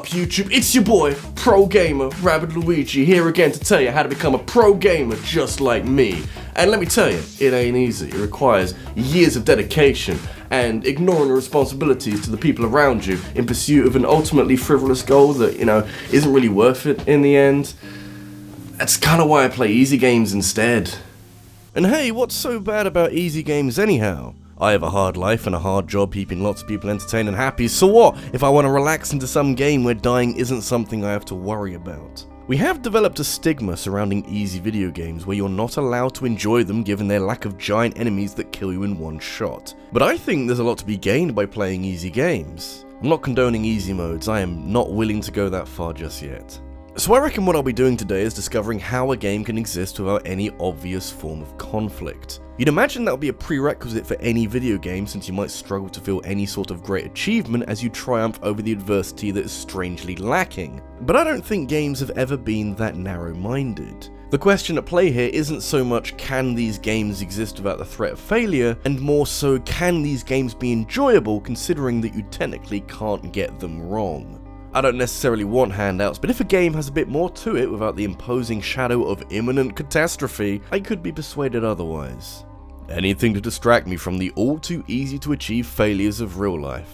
YouTube? It's your boy, Pro Gamer, RabbidLuigi, here again to tell you how to become a pro gamer just like me. And let me tell you, it ain't easy. It requires years of dedication and ignoring the responsibilities to the people around you in pursuit of an ultimately frivolous goal that, isn't really worth it in the end. That's kind of why I play easy games instead. And hey, what's so bad about easy games anyhow? I have a hard life and a hard job keeping lots of people entertained and happy, so what if I want to relax into some game where dying isn't something I have to worry about? We have developed a stigma surrounding easy video games where you're not allowed to enjoy them given their lack of giant enemies that kill you in one shot. But I think there's a lot to be gained by playing easy games. I'm not condoning easy modes, I am not willing to go that far just yet. So I reckon what I'll be doing today is discovering how a game can exist without any obvious form of conflict. You'd imagine that would be a prerequisite for any video game, since you might struggle to feel any sort of great achievement as you triumph over the adversity that is strangely lacking. But I don't think games have ever been that narrow-minded. The question at play here isn't so much can these games exist without the threat of failure, and more so can these games be enjoyable considering that you technically can't get them wrong. I don't necessarily want handouts, but if a game has a bit more to it without the imposing shadow of imminent catastrophe, I could be persuaded otherwise. Anything to distract me from the all too easy to achieve failures of real life.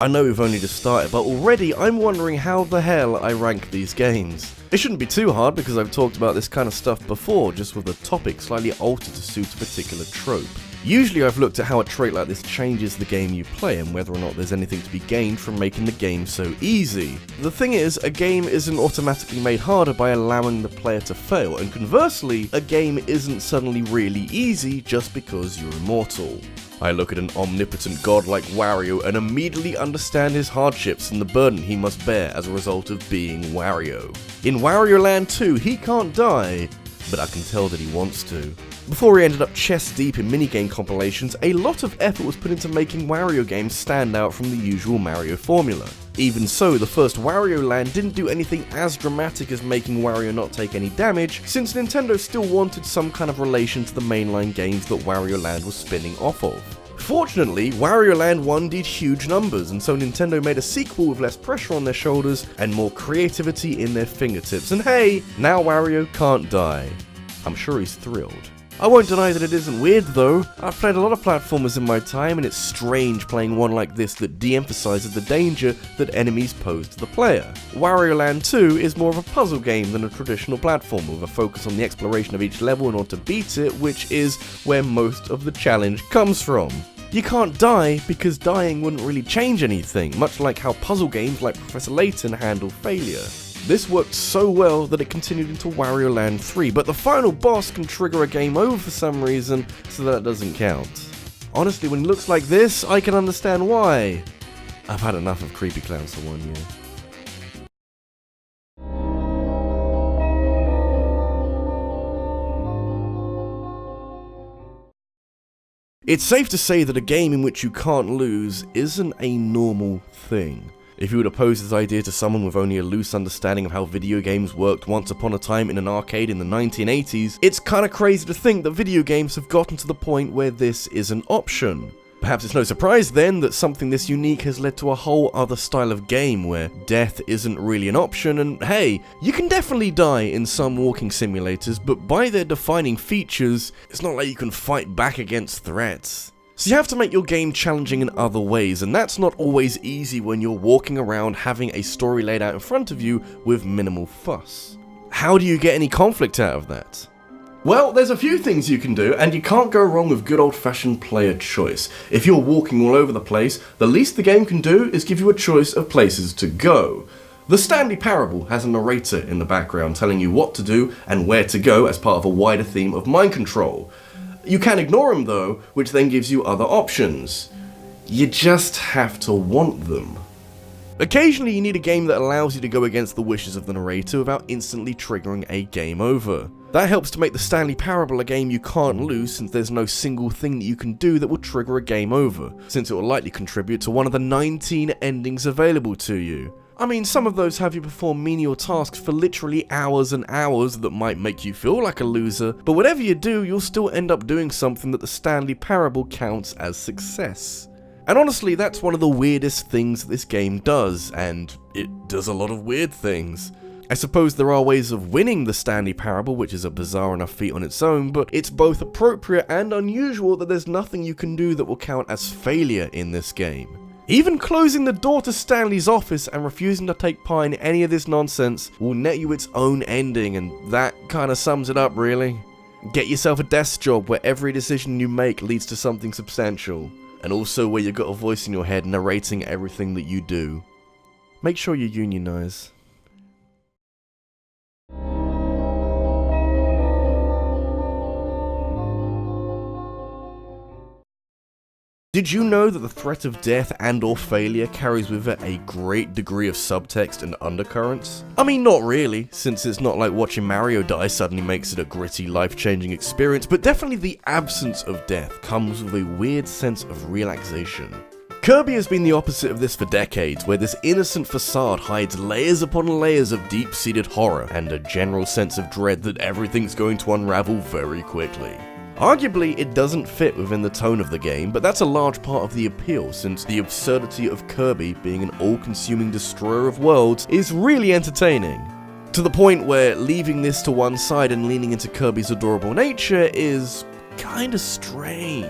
I know we've only just started, but already I'm wondering how the hell I rank these games. It shouldn't be too hard because I've talked about this kind of stuff before, just with the topic slightly altered to suit a particular trope. Usually I've looked at how a trait like this changes the game you play and whether or not there's anything to be gained from making the game so easy. The thing is, a game isn't automatically made harder by allowing the player to fail, and conversely, a game isn't suddenly really easy just because you're immortal. I look at an omnipotent god like Wario and immediately understand his hardships and the burden he must bear as a result of being Wario. In Wario Land 2, he can't die, but I can tell that he wants to. Before he ended up chest deep in minigame compilations, a lot of effort was put into making Wario games stand out from the usual Mario formula. Even so, the first Wario Land didn't do anything as dramatic as making Wario not take any damage, since Nintendo still wanted some kind of relation to the mainline games that Wario Land was spinning off of. Fortunately, Wario Land 1 did huge numbers, and so Nintendo made a sequel with less pressure on their shoulders and more creativity in their fingertips, and hey, now Wario can't die. I'm sure he's thrilled. I won't deny that it isn't weird though. I've played a lot of platformers in my time, and it's strange playing one like this that de-emphasizes the danger that enemies pose to the player. Wario Land 2 is more of a puzzle game than a traditional platformer, with a focus on the exploration of each level in order to beat it, which is where most of the challenge comes from. You can't die because dying wouldn't really change anything, much like how puzzle games like Professor Layton handle failure. This worked so well that it continued into Wario Land 3, but the final boss can trigger a game over for some reason, so that doesn't count. Honestly, when it looks like this, I can understand why. I've had enough of creepy clowns for 1 year. It's safe to say that a game in which you can't lose isn't a normal thing. If you were to pose this idea to someone with only a loose understanding of how video games worked once upon a time in an arcade in the 1980s, it's kinda crazy to think that video games have gotten to the point where this is an option. Perhaps it's no surprise then that something this unique has led to a whole other style of game where death isn't really an option, and hey, you can definitely die in some walking simulators, but by their defining features, it's not like you can fight back against threats. So you have to make your game challenging in other ways, and that's not always easy when you're walking around having a story laid out in front of you with minimal fuss. How do you get any conflict out of that? Well, there's a few things you can do, and you can't go wrong with good old-fashioned player choice. If you're walking all over the place, the least the game can do is give you a choice of places to go. The Stanley Parable has a narrator in the background telling you what to do and where to go as part of a wider theme of mind control. You can ignore them though, which then gives you other options. You just have to want them. Occasionally you need a game that allows you to go against the wishes of the narrator without instantly triggering a game over. That helps to make the Stanley Parable a game you can't lose, since there's no single thing that you can do that will trigger a game over, since it will likely contribute to one of the 19 endings available to you. I mean, some of those have you perform menial tasks for literally hours and hours that might make you feel like a loser, but whatever you do, you'll still end up doing something that the Stanley Parable counts as success. And honestly, that's one of the weirdest things this game does, and it does a lot of weird things. I suppose there are ways of winning the Stanley Parable, which is a bizarre enough feat on its own, but it's both appropriate and unusual that there's nothing you can do that will count as failure in this game. Even closing the door to Stanley's office and refusing to take part in any of this nonsense will net you its own ending, and that kinda sums it up, really. Get yourself a desk job where every decision you make leads to something substantial, and also where you've got a voice in your head narrating everything that you do. Make sure you unionize. Did you know that the threat of death and or failure carries with it a great degree of subtext and undercurrents? I mean, not really, since it's not like watching Mario die suddenly makes it a gritty, life-changing experience, but definitely the absence of death comes with a weird sense of relaxation. Kirby has been the opposite of this for decades, where this innocent facade hides layers upon layers of deep-seated horror and a general sense of dread that everything's going to unravel very quickly. Arguably, it doesn't fit within the tone of the game, but that's a large part of the appeal, since the absurdity of Kirby being an all-consuming destroyer of worlds is really entertaining. To the point where leaving this to one side and leaning into Kirby's adorable nature is kinda strange.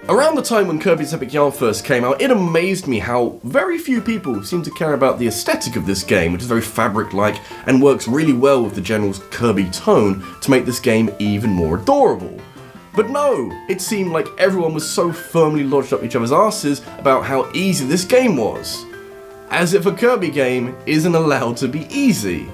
Around the time when Kirby's Epic Yarn first came out, it amazed me how very few people seem to care about the aesthetic of this game, which is very fabric-like and works really well with the general Kirby tone to make this game even more adorable. But no, it seemed like everyone was so firmly lodged up each other's asses about how easy this game was. As if a Kirby game isn't allowed to be easy.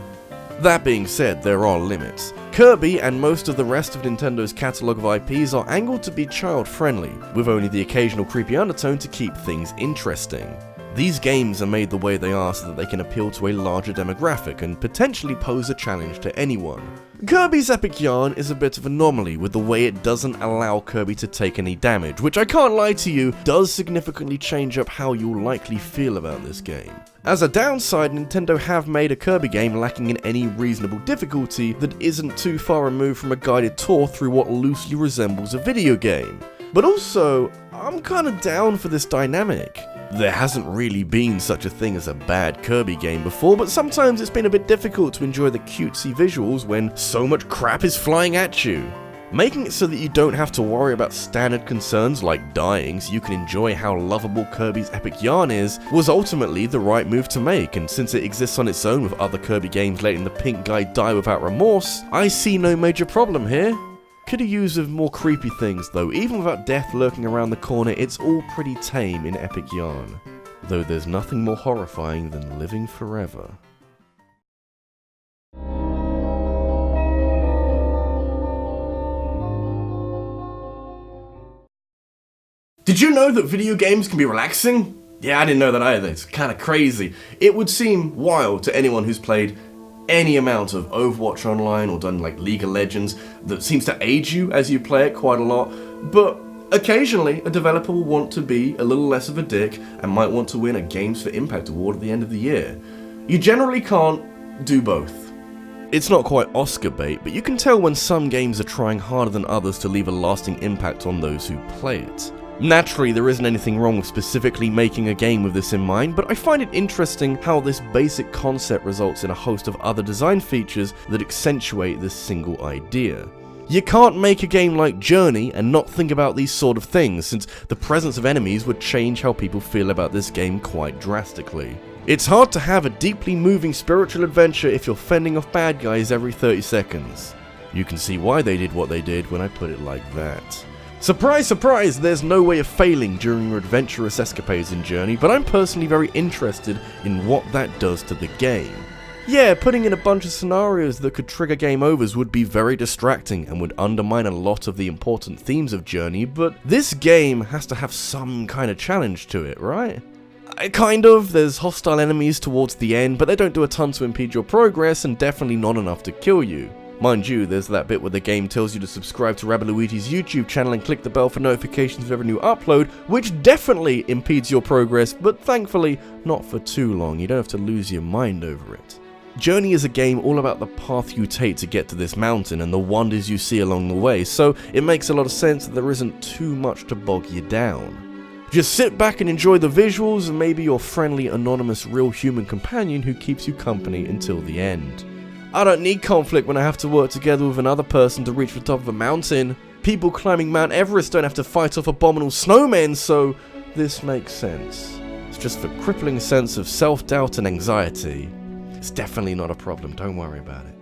That being said, there are limits. Kirby and most of the rest of Nintendo's catalogue of IPs are angled to be child-friendly, with only the occasional creepy undertone to keep things interesting. These games are made the way they are so that they can appeal to a larger demographic and potentially pose a challenge to anyone. Kirby's Epic Yarn is a bit of an anomaly with the way it doesn't allow Kirby to take any damage, which I can't lie to you, does significantly change up how you'll likely feel about this game. As a downside, Nintendo have made a Kirby game lacking in any reasonable difficulty that isn't too far removed from a guided tour through what loosely resembles a video game. But also, I'm kinda down for this dynamic. There hasn't really been such a thing as a bad Kirby game before, but sometimes it's been a bit difficult to enjoy the cutesy visuals when so much crap is flying at you. Making it so that you don't have to worry about standard concerns like dying so you can enjoy how lovable Kirby's Epic Yarn is was ultimately the right move to make, and since it exists on its own with other Kirby games letting the pink guy die without remorse, I see no major problem here. Could have used with more creepy things though. Even without death lurking around the corner, it's all pretty tame in Epic Yarn. Though there's nothing more horrifying than living forever. Did you know that video games can be relaxing? Yeah, I didn't know that either. It's kinda crazy. It would seem wild to anyone who's played any amount of Overwatch Online or done like League of Legends that seems to age you as you play it quite a lot, but occasionally a developer will want to be a little less of a dick and might want to win a Games for Impact award at the end of the year. You generally can't do both. It's not quite Oscar bait, but you can tell when some games are trying harder than others to leave a lasting impact on those who play it. Naturally, there isn't anything wrong with specifically making a game with this in mind, but I find it interesting how this basic concept results in a host of other design features that accentuate this single idea. You can't make a game like Journey and not think about these sort of things, since the presence of enemies would change how people feel about this game quite drastically. It's hard to have a deeply moving spiritual adventure if you're fending off bad guys every 30 seconds. You can see why they did what they did when I put it like that. Surprise, surprise, there's no way of failing during your adventurous escapades in Journey, but I'm personally very interested in what that does to the game. Yeah, putting in a bunch of scenarios that could trigger game overs would be very distracting and would undermine a lot of the important themes of Journey, but this game has to have some kind of challenge to it, right? Kind of, there's hostile enemies towards the end, but they don't do a ton to impede your progress and definitely not enough to kill you. Mind you, there's that bit where the game tells you to subscribe to RabbidLuigi's YouTube channel and click the bell for notifications of every new upload, which definitely impedes your progress, but thankfully not for too long. You don't have to lose your mind over it. Journey is a game all about the path you take to get to this mountain and the wonders you see along the way, so it makes a lot of sense that there isn't too much to bog you down. Just sit back and enjoy the visuals and maybe your friendly, anonymous, real human companion who keeps you company until the end. I don't need conflict when I have to work together with another person to reach the top of a mountain. People climbing Mount Everest don't have to fight off abominable snowmen, so this makes sense. It's just the crippling sense of self-doubt and anxiety. It's definitely not a problem, don't worry about it.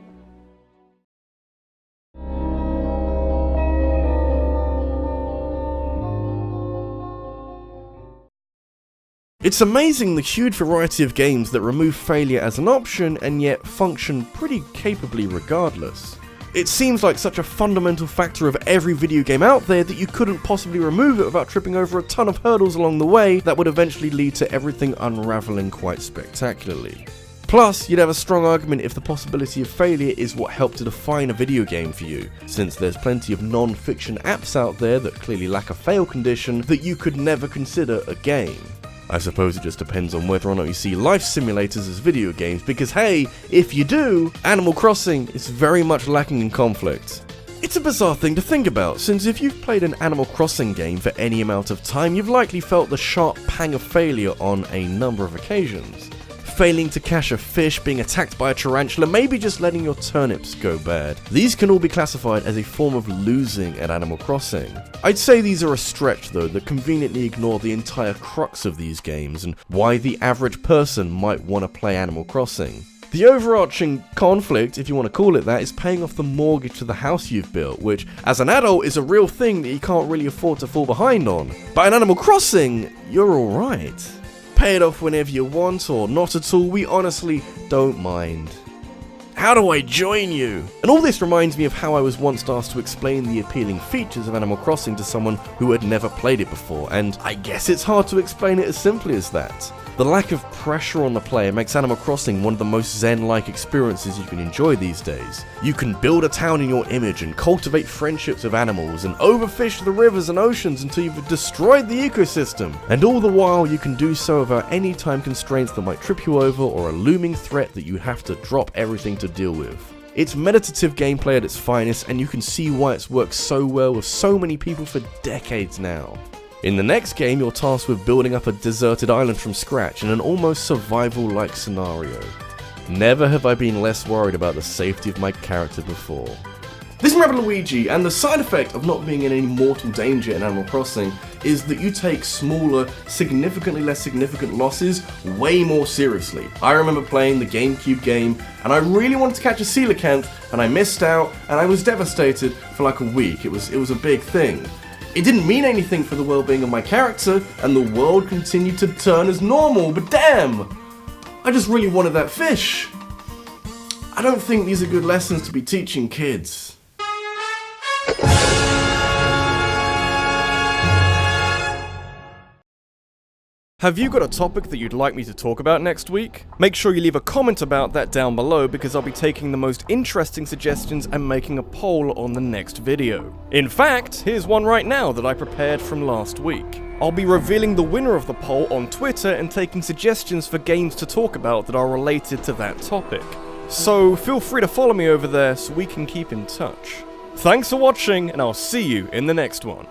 It's amazing the huge variety of games that remove failure as an option and yet function pretty capably regardless. It seems like such a fundamental factor of every video game out there that you couldn't possibly remove it without tripping over a ton of hurdles along the way that would eventually lead to everything unraveling quite spectacularly. Plus, you'd have a strong argument if the possibility of failure is what helped to define a video game for you, since there's plenty of non-fiction apps out there that clearly lack a fail condition that you could never consider a game. I suppose it just depends on whether or not you see life simulators as video games, because hey, if you do, Animal Crossing is very much lacking in conflict. It's a bizarre thing to think about, since if you've played an Animal Crossing game for any amount of time, you've likely felt the sharp pang of failure on a number of occasions. Failing to catch a fish, being attacked by a tarantula, maybe just letting your turnips go bad. These can all be classified as a form of losing at Animal Crossing. I'd say these are a stretch though that conveniently ignore the entire crux of these games and why the average person might want to play Animal Crossing. The overarching conflict, if you want to call it that, is paying off the mortgage to the house you've built, which as an adult is a real thing that you can't really afford to fall behind on. But in Animal Crossing, you're alright. Pay it off whenever you want, or not at all, we honestly don't mind. How do I join you? And all this reminds me of how I was once asked to explain the appealing features of Animal Crossing to someone who had never played it before, and I guess it's hard to explain it as simply as that. The lack of pressure on the player makes Animal Crossing one of the most zen-like experiences you can enjoy these days. You can build a town in your image and cultivate friendships with animals and overfish the rivers and oceans until you've destroyed the ecosystem. And all the while you can do so without any time constraints that might trip you over or a looming threat that you have to drop everything to deal with. It's meditative gameplay at its finest, and you can see why it's worked so well with so many people for decades now. In the next game, you're tasked with building up a deserted island from scratch in an almost survival-like scenario. Never have I been less worried about the safety of my character before. This is RabbidLuigi, and the side effect of not being in any mortal danger in Animal Crossing is that you take smaller, significantly less significant losses way more seriously. I remember playing the GameCube game, and I really wanted to catch a coelacanth, and I missed out, and I was devastated for like a week. It was a big thing. It didn't mean anything for the well-being of my character, and the world continued to turn as normal, but damn! I just really wanted that fish. I don't think these are good lessons to be teaching kids. Have you got a topic that you'd like me to talk about next week? Make sure you leave a comment about that down below, because I'll be taking the most interesting suggestions and making a poll on the next video. In fact, here's one right now that I prepared from last week. I'll be revealing the winner of the poll on Twitter and taking suggestions for games to talk about that are related to that topic. So feel free to follow me over there so we can keep in touch. Thanks for watching, and I'll see you in the next one.